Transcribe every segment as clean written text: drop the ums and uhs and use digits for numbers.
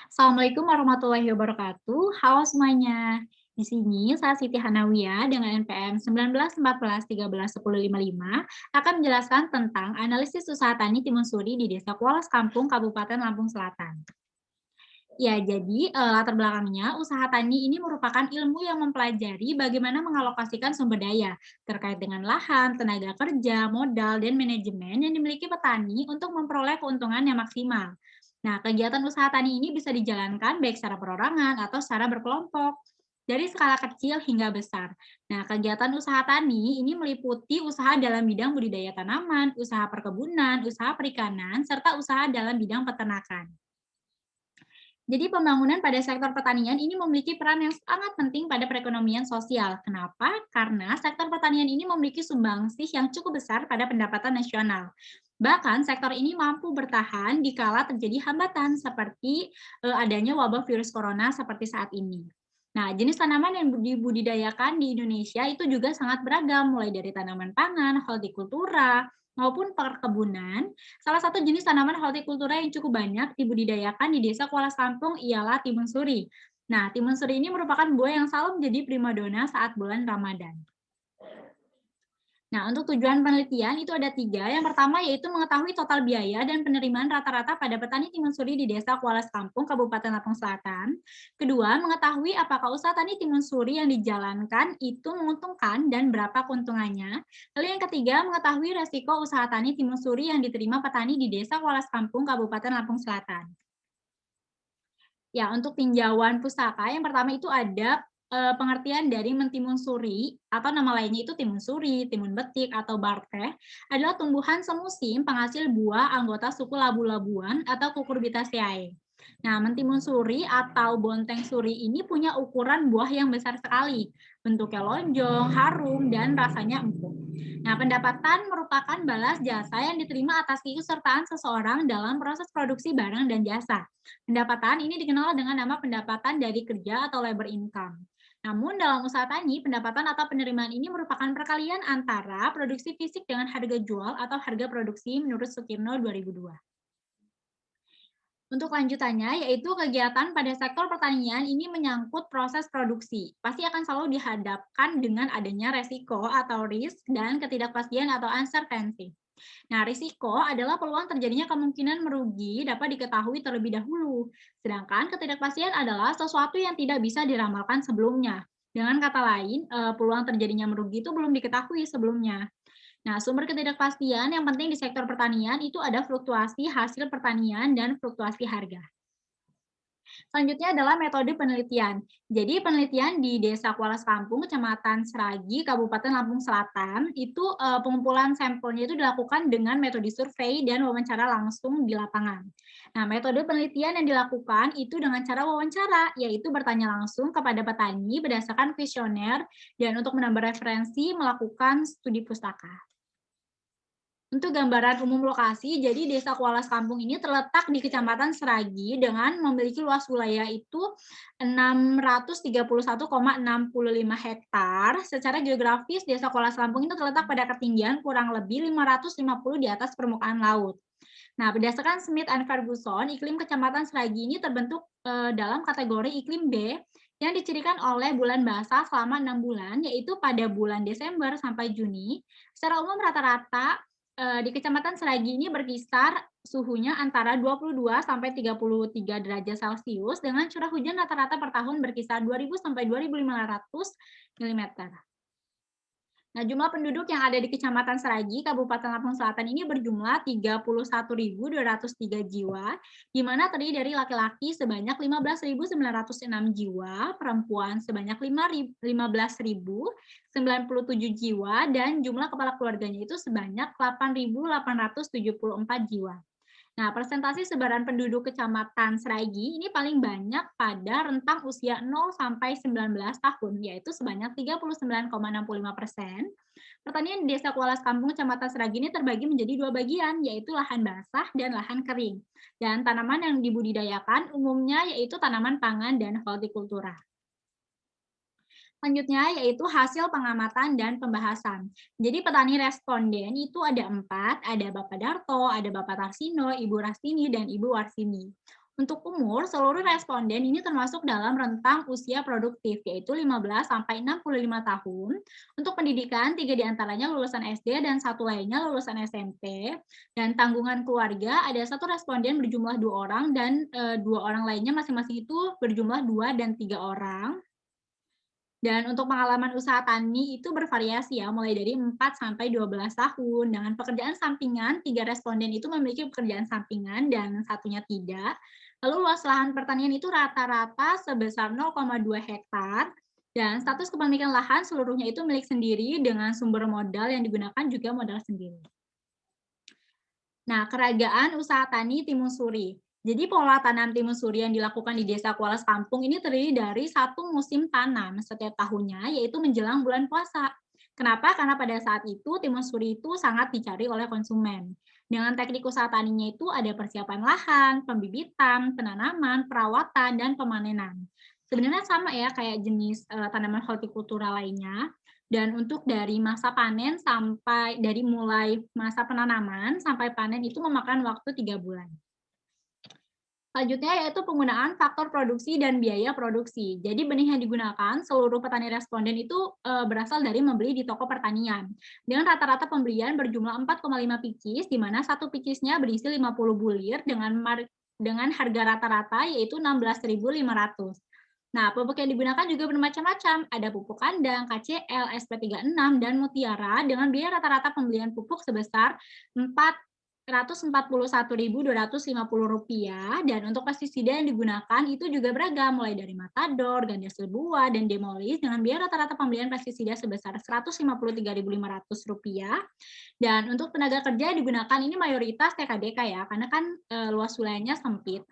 Assalamualaikum warahmatullahi wabarakatuh. Halo semuanya. Di sini saya Siti Hanawiyah dengan NPM 19 14 13 10 55 akan menjelaskan tentang analisis usaha tani timun suri di Desa Kualas Kampung, Kabupaten Lampung Selatan. Ya, jadi latar belakangnya usaha tani ini merupakan ilmu yang mempelajari bagaimana mengalokasikan sumber daya terkait dengan lahan, tenaga kerja, modal, dan manajemen yang dimiliki petani untuk memperoleh keuntungan yang maksimal. Nah, kegiatan usaha tani ini bisa dijalankan baik secara perorangan atau secara berkelompok, dari skala kecil hingga besar. Nah, kegiatan usaha tani ini meliputi usaha dalam bidang budidaya tanaman, usaha perkebunan, usaha perikanan, serta usaha dalam bidang peternakan. Jadi pembangunan pada sektor pertanian ini memiliki peran yang sangat penting pada perekonomian sosial. Kenapa? Karena sektor pertanian ini memiliki sumbangsih yang cukup besar pada pendapatan nasional. Bahkan sektor ini mampu bertahan di kala terjadi hambatan seperti adanya wabah virus corona seperti saat ini. Nah, jenis tanaman yang dibudidayakan di Indonesia itu juga sangat beragam, mulai dari tanaman pangan, hortikultura, maupun perkebunan. Salah satu jenis tanaman hortikultura yang cukup banyak dibudidayakan di Desa Kuala Sampung ialah timun suri. Nah, timun suri ini merupakan buah yang selalu menjadi primadona saat bulan Ramadan. Nah, untuk tujuan penelitian itu ada tiga. Yang pertama yaitu mengetahui total biaya dan penerimaan rata-rata pada petani timun suri di Desa Kuala Kampung, Kabupaten Lampung Selatan. Kedua, mengetahui apakah usaha tani timun suri yang dijalankan itu menguntungkan dan berapa keuntungannya. Lalu yang ketiga, mengetahui resiko usaha tani timun suri yang diterima petani di Desa Kuala Kampung, Kabupaten Lampung Selatan. Ya, untuk tinjauan pustaka yang pertama itu ada, pengertian dari mentimun suri atau nama lainnya itu timun suri, timun betik, atau barteh adalah tumbuhan semusim penghasil buah anggota suku labu-labuan atau Cucurbitaceae. Nah, mentimun suri atau bonteng suri ini punya ukuran buah yang besar sekali, bentuknya lonjong, harum, dan rasanya empuk. Nah, pendapatan merupakan balas jasa yang diterima atas keikutsertaan seseorang dalam proses produksi barang dan jasa. Pendapatan ini dikenal dengan nama pendapatan dari kerja atau labor income. Namun dalam usaha tani, pendapatan atau penerimaan ini merupakan perkalian antara produksi fisik dengan harga jual atau harga produksi menurut Sukirno 2002. Untuk lanjutannya, yaitu kegiatan pada sektor pertanian ini menyangkut proses produksi. Pasti akan selalu dihadapkan dengan adanya resiko atau risk dan ketidakpastian atau uncertainty. Nah, risiko adalah peluang terjadinya kemungkinan merugi dapat diketahui terlebih dahulu. Sedangkan ketidakpastian adalah sesuatu yang tidak bisa diramalkan sebelumnya. Dengan kata lain, peluang terjadinya merugi itu belum diketahui sebelumnya. Nah, sumber ketidakpastian yang penting di sektor pertanian itu ada fluktuasi hasil pertanian dan fluktuasi harga. Selanjutnya adalah metode penelitian. Jadi penelitian di Desa Kuala Kampung, Kecamatan Seragi, Kabupaten Lampung Selatan, itu pengumpulan sampelnya itu dilakukan dengan metode survei dan wawancara langsung di lapangan. Nah, metode penelitian yang dilakukan itu dengan cara wawancara, yaitu bertanya langsung kepada petani berdasarkan kuesioner dan untuk menambah referensi melakukan studi pustaka. Untuk gambaran umum lokasi, jadi Desa Kuala Kampung ini terletak di Kecamatan Seragi dengan memiliki luas wilayah itu 631,65 hektar. Secara geografis, Desa Kuala Kampung itu terletak pada ketinggian kurang lebih 550 di atas permukaan laut. Nah, berdasarkan Smith and Ferguson, iklim Kecamatan Seragi ini terbentuk dalam kategori iklim B yang dicirikan oleh bulan basah selama 6 bulan, yaitu pada bulan Desember sampai Juni. Secara umum rata-rata di Kecamatan Seragi ini berkisar suhunya antara 22 sampai 33 derajat Celcius dengan curah hujan rata-rata per tahun berkisar 2.000 sampai 2.500 mm. Nah, jumlah penduduk yang ada di Kecamatan Seragi, Kabupaten Lampung Selatan ini berjumlah 31.203 jiwa, di mana terdiri dari laki-laki sebanyak 15.906 jiwa, perempuan sebanyak 15.097 jiwa, dan jumlah kepala keluarganya itu sebanyak 8.874 jiwa. Nah, persentase sebaran penduduk Kecamatan Seragi ini paling banyak pada rentang usia 0 sampai 19 tahun, yaitu sebanyak 39,65%. Pertanian di Desa Kuala Kampung, Kecamatan Seragi ini terbagi menjadi dua bagian, yaitu lahan basah dan lahan kering. Dan tanaman yang dibudidayakan umumnya yaitu tanaman pangan dan hortikultura. Selanjutnya yaitu hasil pengamatan dan pembahasan. Jadi petani responden itu ada 4, ada Bapak Darto, ada Bapak Tarsino, Ibu Rastini, dan Ibu Warsini. Untuk umur, seluruh responden ini termasuk dalam rentang usia produktif, yaitu 15 sampai 65 tahun. Untuk pendidikan, 3 diantaranya lulusan SD dan satu lainnya lulusan SMP. Dan tanggungan keluarga, ada satu responden berjumlah 2 orang dan 2 orang lainnya masing-masing itu berjumlah 2 dan 3 orang. Dan untuk pengalaman usaha tani itu bervariasi ya, mulai dari 4 sampai 12 tahun. Dengan pekerjaan sampingan, 3 responden itu memiliki pekerjaan sampingan dan satunya tidak. Lalu luas lahan pertanian itu rata-rata sebesar 0,2 hektar. Dan status kepemilikan lahan seluruhnya itu milik sendiri dengan sumber modal yang digunakan juga modal sendiri. Nah, keragaan usaha tani Timun Suri. Jadi pola tanam timun suri yang dilakukan di Desa Kualas Kampung ini terdiri dari satu musim tanam setiap tahunnya, yaitu menjelang bulan puasa. Kenapa? Karena pada saat itu timun suri itu sangat dicari oleh konsumen. Dengan teknik usaha taninya itu ada persiapan lahan, pembibitan, penanaman, perawatan, dan pemanenan. Sebenarnya sama ya kayak jenis tanaman hortikultura lainnya. Dan untuk dari masa panen sampai dari mulai masa penanaman sampai panen itu memakan waktu 3 bulan. Selanjutnya yaitu penggunaan faktor produksi dan biaya produksi. Jadi benih yang digunakan seluruh petani responden itu berasal dari membeli di toko pertanian. Dengan rata-rata pembelian berjumlah 4,5 picis, di mana satu picisnya berisi 50 bulir dengan harga rata-rata yaitu 16.500. Nah, pupuk yang digunakan juga bermacam-macam. Ada pupuk kandang, KCL, SP36, dan Mutiara dengan biaya rata-rata pembelian pupuk sebesar 441.250 rupiah, dan untuk pestisida yang digunakan itu juga beragam mulai dari Matador, Ganda Silbua, dan Demolis dengan biaya rata-rata pembelian pestisida sebesar 153.500 rupiah. Dan untuk tenaga kerja yang digunakan ini mayoritas TKDK ya, karena kan luas wilayahnya sempit.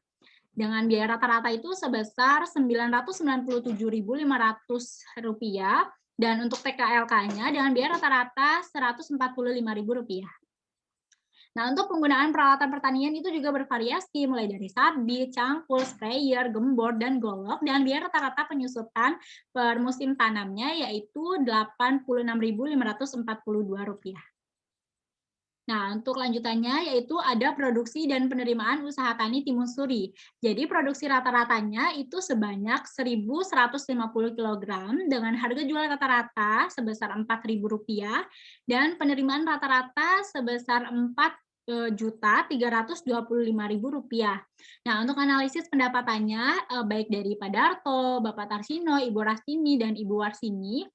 Dengan biaya rata-rata itu sebesar 997.500 rupiah, dan untuk TKLK-nya dengan biaya rata-rata 145.000 rupiah. Nah, untuk penggunaan peralatan pertanian itu juga bervariasi, mulai dari sabit, cangkul, sprayer, gembor, dan golok, dengan biaya rata-rata penyusutan per musim tanamnya yaitu Rp86.542. Nah, untuk lanjutannya yaitu ada produksi dan penerimaan usaha tani Timun Suri. Jadi produksi rata-ratanya itu sebanyak 1.150 kg dengan harga jual rata-rata sebesar Rp4.000 dan penerimaan rata-rata sebesar Rp4.325.000. Nah, untuk analisis pendapatannya baik dari Pak Darto, Bapak Tarsino, Ibu Rastini, dan Ibu Warsini,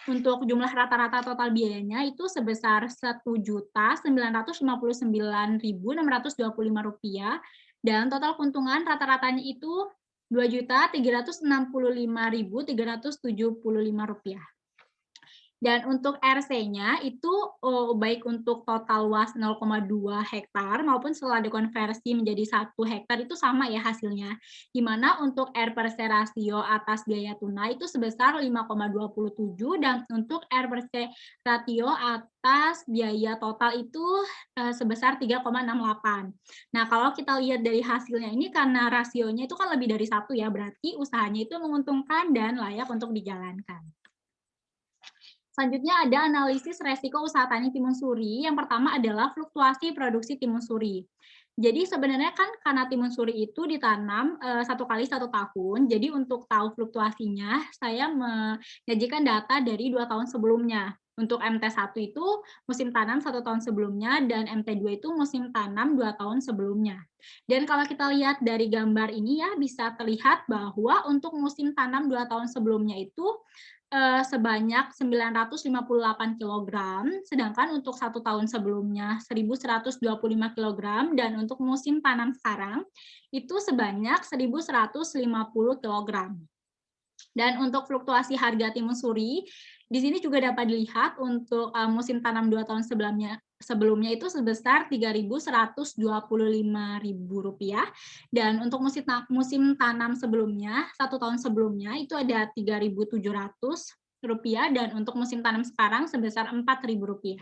untuk jumlah rata-rata total biayanya itu sebesar Rp1.959.625 dan total keuntungan rata-ratanya itu Rp2.365.375. Dan untuk RC-nya itu baik untuk total luas 0,2 hektar maupun setelah dikonversi menjadi 1 hektar itu sama ya hasilnya. Di mana untuk R per C rasio atas biaya tunai itu sebesar 5,27 dan untuk R per C rasio atas biaya total itu sebesar 3,68. Nah, kalau kita lihat dari hasilnya ini karena rasionya itu kan lebih dari 1 ya, berarti usahanya itu menguntungkan dan layak untuk dijalankan. Selanjutnya ada analisis resiko usaha tani timun suri. Yang pertama adalah fluktuasi produksi timun suri. Jadi sebenarnya kan karena timun suri itu ditanam 1 kali 1 tahun, jadi untuk tahu fluktuasinya, saya menyajikan data dari 2 tahun sebelumnya. Untuk MT1 itu musim tanam 1 tahun sebelumnya, dan MT2 itu musim tanam 2 tahun sebelumnya. Dan kalau kita lihat dari gambar ini ya, bisa terlihat bahwa untuk musim tanam 2 tahun sebelumnya itu sebanyak 958 kg, sedangkan untuk 1 tahun sebelumnya 1.125 kg, dan untuk musim tanam sekarang itu sebanyak 1.150 kg. Dan untuk fluktuasi harga timun suri, di sini juga dapat dilihat untuk musim tanam 2 tahun sebelumnya itu sebesar Rp3.125.000, dan untuk musim tanam sebelumnya 1 tahun sebelumnya itu ada Rp3.700, dan untuk musim tanam sekarang sebesar Rp4.000.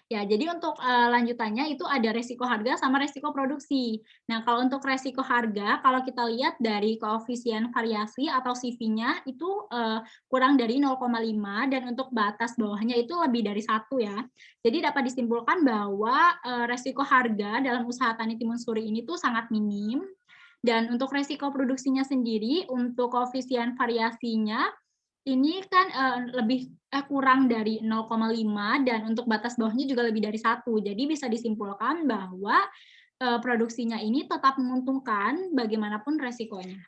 Ya, jadi untuk, lanjutannya itu ada resiko harga sama resiko produksi. Nah, kalau untuk resiko harga, kalau kita lihat dari koefisien variasi atau CV-nya itu, kurang dari 0,5 dan untuk batas bawahnya itu lebih dari 1 ya. Jadi dapat disimpulkan bahwa, resiko harga dalam usaha tani timun suri ini tuh sangat minim, dan untuk resiko produksinya sendiri, untuk koefisien variasinya ini kan, kurang dari 0,5 dan untuk batas bawahnya juga lebih dari 1. Jadi bisa disimpulkan bahwa, produksinya ini tetap menguntungkan bagaimanapun resikonya.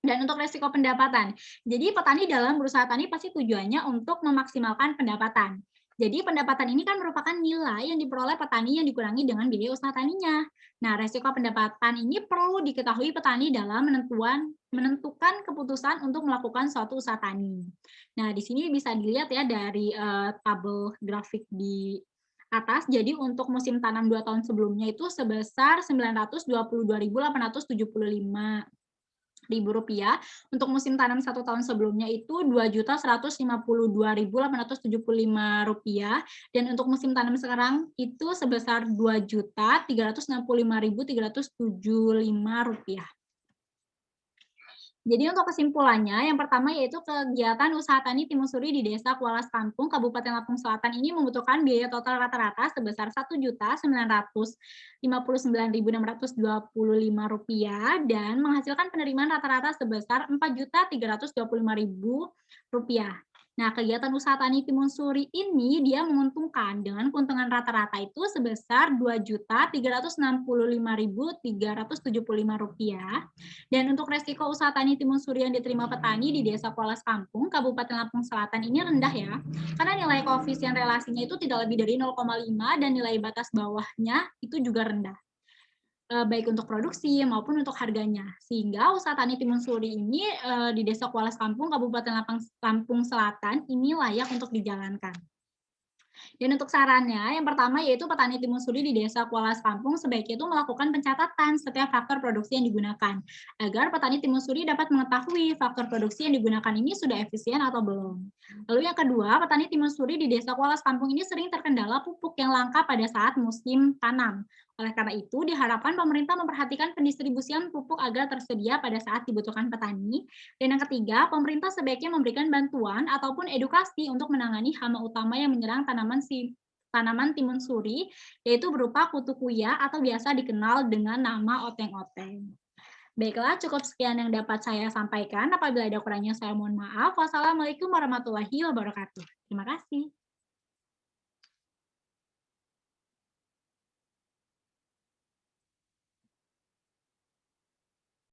Dan untuk resiko pendapatan, jadi petani dalam berusaha tani pasti tujuannya untuk memaksimalkan pendapatan. Jadi pendapatan ini kan merupakan nilai yang diperoleh petani yang dikurangi dengan biaya usaha taninya. Nah, resiko pendapatan ini perlu diketahui petani dalam menentukan keputusan untuk melakukan suatu usaha tani. Nah, di sini bisa dilihat ya dari, tabel grafik di atas, jadi untuk musim tanam 2 tahun sebelumnya itu sebesar Rp922.875. Untuk musim tanam 1 tahun sebelumnya itu Rp2.152.875, dan untuk musim tanam sekarang itu sebesar Rp2.365.375. Jadi untuk kesimpulannya, yang pertama yaitu kegiatan usaha tani timun suri di Desa Kualas Kampung, Kabupaten Lampung Selatan ini membutuhkan biaya total rata-rata sebesar Rp1.959.625 dan menghasilkan penerimaan rata-rata sebesar Rp4.325.000. Nah, kegiatan usaha tani timun suri ini dia menguntungkan dengan keuntungan rata-rata itu sebesar Rp2.365.375. Dan untuk resiko usaha tani timun suri yang diterima petani di Desa Kualas Kampung, Kabupaten Lampung Selatan ini rendah ya, karena nilai koefisien relasinya itu tidak lebih dari 0,5 dan nilai batas bawahnya itu juga rendah, baik untuk produksi maupun untuk harganya. Sehingga usaha tani timun suri ini di Desa Kualas Kampung, Kabupaten Lampung Selatan ini layak untuk dijalankan. Dan untuk sarannya, yang pertama yaitu petani timun suri di Desa Kualas Kampung sebaiknya itu melakukan pencatatan setiap faktor produksi yang digunakan, agar petani timun suri dapat mengetahui faktor produksi yang digunakan ini sudah efisien atau belum. Lalu yang kedua, petani timun suri di Desa Kualas Kampung ini sering terkendala pupuk yang langka pada saat musim tanam. Oleh karena itu, diharapkan pemerintah memperhatikan pendistribusian pupuk agar tersedia pada saat dibutuhkan petani. Dan yang ketiga, pemerintah sebaiknya memberikan bantuan ataupun edukasi untuk menangani hama utama yang menyerang tanaman timun suri, yaitu berupa kutu kuya atau biasa dikenal dengan nama oteng-oteng. Baiklah, cukup sekian yang dapat saya sampaikan. Apabila ada kurangnya, saya mohon maaf. Wassalamualaikum warahmatullahi wabarakatuh. Terima kasih.